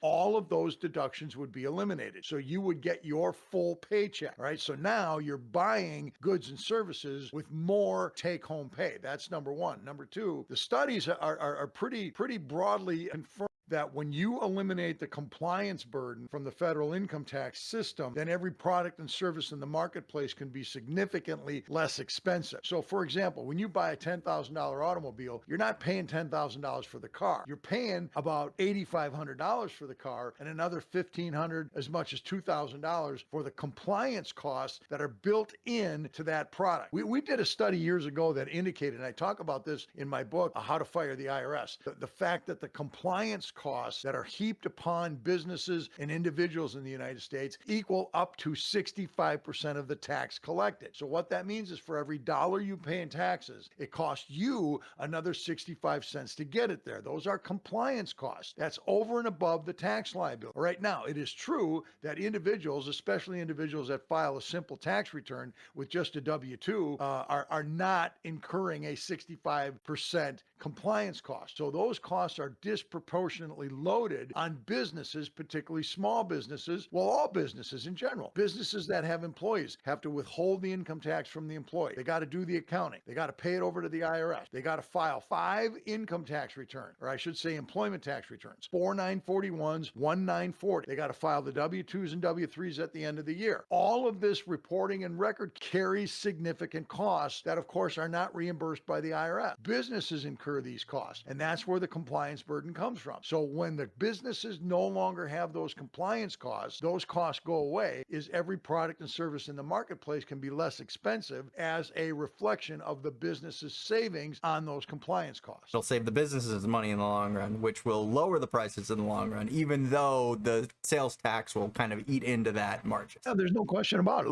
all of those deductions would be eliminated. So you would get your full paycheck, right? So now you're buying goods and services with more take-home pay. That's number one. Number two, the studies are pretty broadly confirmed that when you eliminate the compliance burden from the federal income tax system, then every product and service in the marketplace can be significantly less expensive. So for example, when you buy a $10,000 automobile, you're not paying $10,000 for the car. You're paying about $8,500 for the car and another $1,500, as much as $2,000 for the compliance costs that are built in to that product. We did a study years ago that indicated, and I talk about this in my book, How to Fire the IRS, the fact that the compliance costs that are heaped upon businesses and individuals in the United States equal up to 65% of the tax collected. So what that means is for every dollar you pay in taxes, it costs you another 65 cents to get it there. Those are compliance costs. That's over and above the tax liability. Right now, it is true that individuals, especially individuals that file a simple tax return with just a W-2, are not incurring a 65% compliance cost. So those costs are disproportionately loaded on businesses, particularly small businesses, well, all businesses in general. Businesses that have employees have to withhold the income tax from the employee. They got to do the accounting. They got to pay it over to the IRS. They got to file 5 income tax returns, or I should say employment tax returns, 4 941s, 1 940. They got to file the W-2s and W-3s at the end of the year. All of this reporting and record carries significant costs that, of course, are not reimbursed by the IRS. Businesses incur these costs, and that's where the compliance burden comes from. So when the businesses no longer have those compliance costs, those costs go away, is every product and service in the marketplace can be less expensive as a reflection of the business's savings on those compliance costs. It'll save the businesses money in the long run, which will lower the prices in the long run, even though the sales tax will kind of eat into that margin. Now, there's no question about it.